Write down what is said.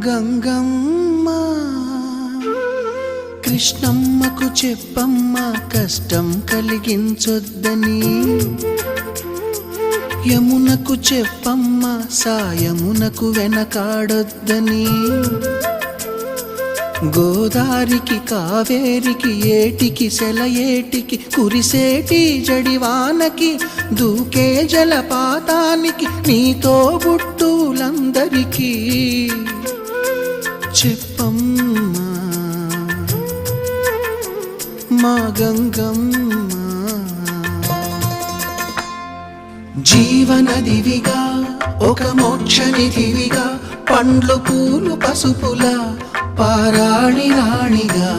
గంగమ్మ కృష్ణమ్మకు చెప్పమ్మ కష్టం కలిగించొద్దని, యమునకు చెప్పమ్మ సాయమునకు వెనకాడొద్దని, గోదారికి కావేరికి ఏటికి సెలయేటికి కురిసేటి జడివానకి దూకే జలపాతానికి నీతో బుట్టులందరికీ చెప్పమ్మా మా గంగమ్మ. జీవనదివిగా ఒక మోక్షనిధివిగా పండ్లు పూలు పసుపుల పారాణి రాణిగా